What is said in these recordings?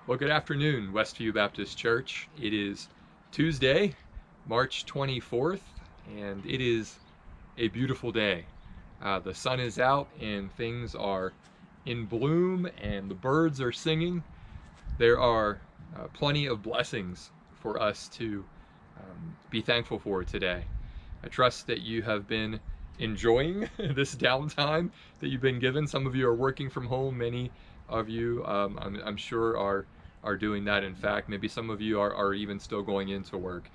Well, good afternoon, Westview Baptist Church. It is Tuesday, March 24th, and it is a beautiful day. The sun is out and things are in bloom and the birds are singing. There are plenty of blessings for us to be thankful for today. I trust that you have been enjoying this downtime that you've been given. Some of you are working from home. Many of you, I'm sure, are doing that. In fact, maybe some of you are even still going into work.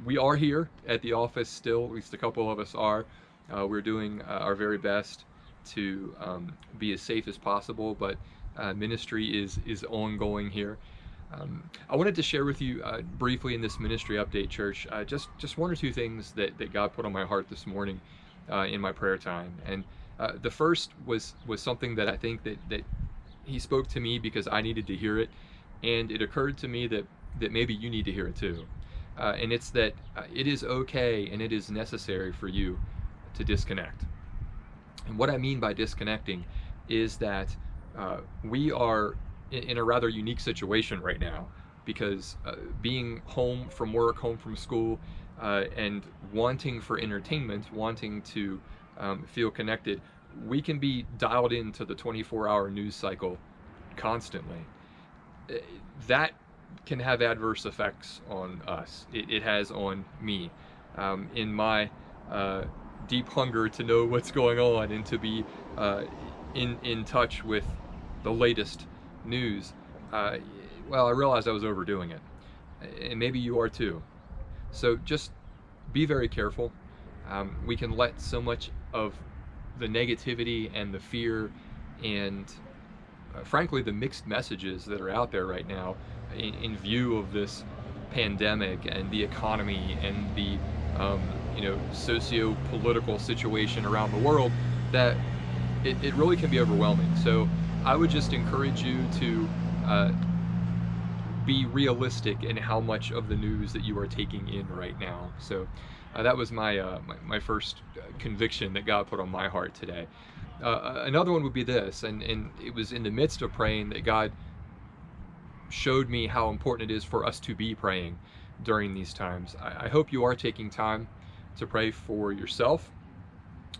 We are here at the office still. At least a couple of us are. We're doing our very best to be as safe as possible, but ministry is ongoing here. I wanted to share with you briefly in this ministry update, church, just one or two things that God put on my heart this morning in my prayer time. And the first was something that I think that He spoke to me because I needed to hear it, and it occurred to me that maybe you need to hear it too. And it's that it is okay and it is necessary for you to disconnect. And what I mean by disconnecting is that we are in a rather unique situation right now because being home from work, home from school, and wanting for entertainment, wanting to feel connected, we can be dialed into the 24-hour news cycle constantly. That can have adverse effects on us. It has on me. In my deep hunger to know what's going on and to be in touch with the latest news, well, I realized I was overdoing it, and maybe you are too. So just be very careful. We can let so much of the negativity and the fear and frankly the mixed messages that are out there right now in view of this pandemic and the economy and the socio-political situation around the world, that it really can be overwhelming. So I would just encourage you to be realistic in how much of the news that you are taking in right now. So that was my first conviction that God put on my heart today. Another one would be this, and it was in the midst of praying that God showed me how important it is for us to be praying during these times. I hope you are taking time to pray for yourself.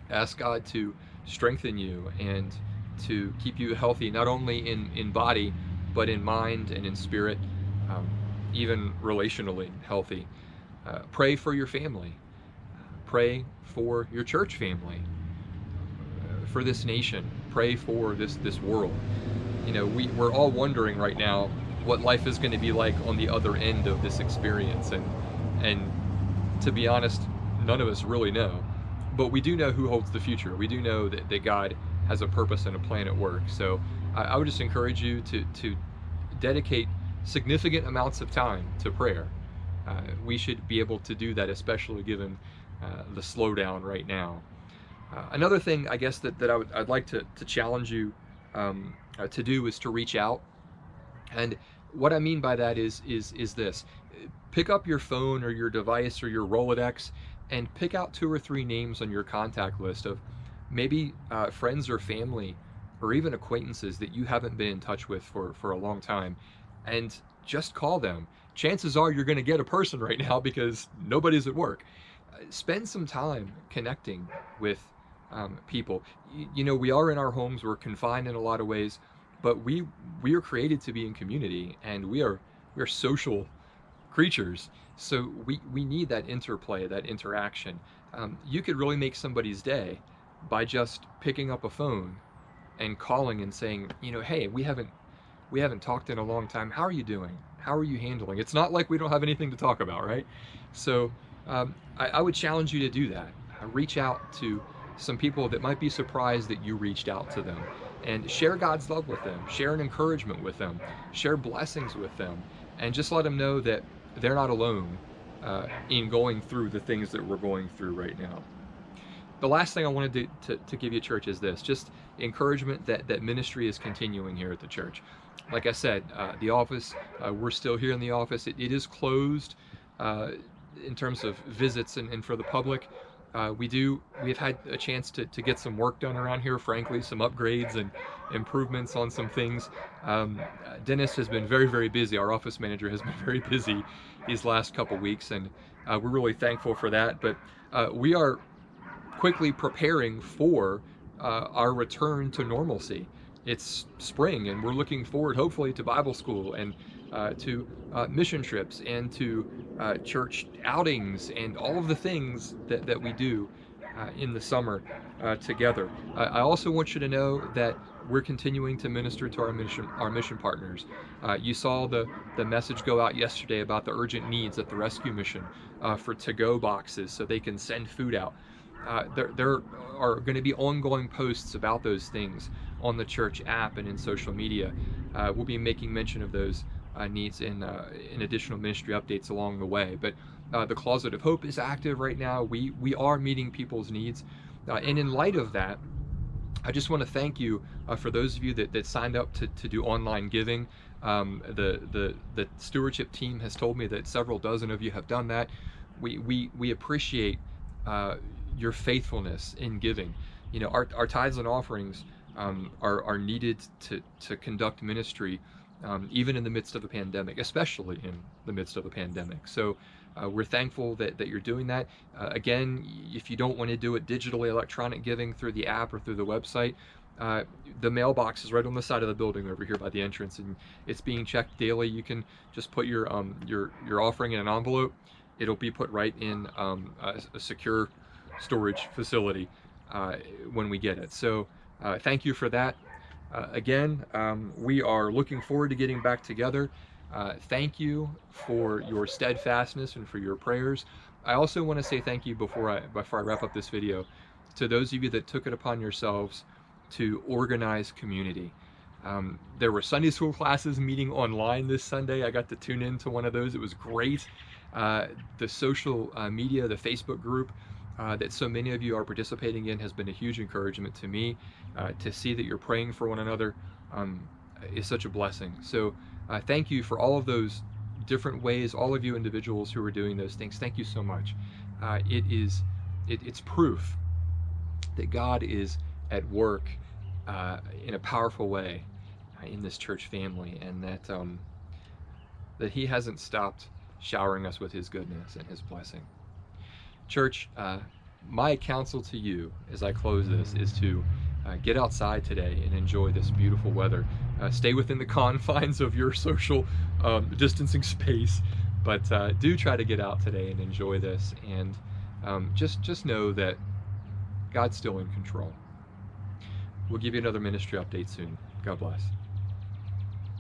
Ask God to strengthen you and to keep you healthy, not only in body, but in mind and in spirit, even relationally healthy. Pray for your family. Pray for your church family. For this nation. Pray for this world. We're all wondering right now what life is going to be like on the other end of this experience, and to be honest, none of us really know. But we do know who holds the future. We do know that God has a purpose and a plan at work. So I would just encourage you to dedicate significant amounts of time to prayer. We should be able to do that, especially given the slowdown right now. Another thing, I guess, that I'd like to challenge you to do is to reach out. And what I mean by that is this: pick up your phone or your device or your Rolodex and pick out 2 or 3 names on your contact list of maybe friends or family or even acquaintances that you haven't been in touch with for a long time, and just call them. Chances are you're going to get a person right now because nobody's at work. Spend some time connecting with people. We are in our homes, we're confined in a lot of ways, but we are created to be in community, and we are social creatures. So we need that interplay, that interaction. You could really make somebody's day by just picking up a phone and calling and saying, hey, we haven't talked in a long time. How are you doing? How are you handling? It's not like we don't have anything to talk about, right? So I would challenge you to do that. Reach out to some people that might be surprised that you reached out to them, and share God's love with them, share an encouragement with them, share blessings with them, and just let them know that they're not alone in going through the things that we're going through right now. The last thing I wanted to give you, church, is this: just encouragement that ministry is continuing here at the church. Like I said, the office, we're still here in the office. It is closed in terms of visits and for the public, We've had a chance to get some work done around here, frankly, some upgrades and improvements on some things. Dennis has been very, very busy. Our office manager has been very busy these last couple weeks, and we're really thankful for that. But we are quickly preparing for our return to normalcy. It's spring, and we're looking forward, hopefully, to Bible school and to mission trips and to church outings and all of the things that we do in the summer together. I also want you to know that we're continuing to minister to our mission partners. You saw the message go out yesterday about the urgent needs at the rescue mission for to-go boxes so they can send food out. There are going to be ongoing posts about those things on the church app and in social media. We'll be making mention of those needs in additional ministry updates along the way. But the Closet of Hope is active right now. We are meeting people's needs. And in light of that, I just want to thank you for those of you that signed up to do online giving. The stewardship team has told me that several dozen of you have done that. We appreciate your faithfulness in giving. You know, our tithes and offerings are needed to conduct ministry, even in the midst of a pandemic, especially in the midst of a pandemic. So we're thankful that you're doing that. Again, if you don't want to do it digitally, electronic giving through the app or through the website, the mailbox is right on the side of the building over here by the entrance, and it's being checked daily. You can just put your offering in an envelope. It'll be put right in a secure storage facility when we get it. So thank you for that. Again, we are looking forward to getting back together. Thank you for your steadfastness and for your prayers. I also want to say thank you before I wrap up this video to those of you that took it upon yourselves to organize community. There were Sunday school classes meeting online this Sunday. I got to tune into one of those. It was great. The social media, the Facebook group that so many of you are participating in has been a huge encouragement to me. To see that you're praying for one another is such a blessing. So thank you for all of those different ways, all of you individuals who are doing those things. Thank you so much. It's proof that God is at work in a powerful way in this church family, and that He hasn't stopped showering us with His goodness and His blessing. Church, my counsel to you as I close this is to get outside today and enjoy this beautiful weather. Stay within the confines of your social distancing space, but do try to get out today and enjoy this, and just know that God's still in control. We'll give you another ministry update soon. God bless.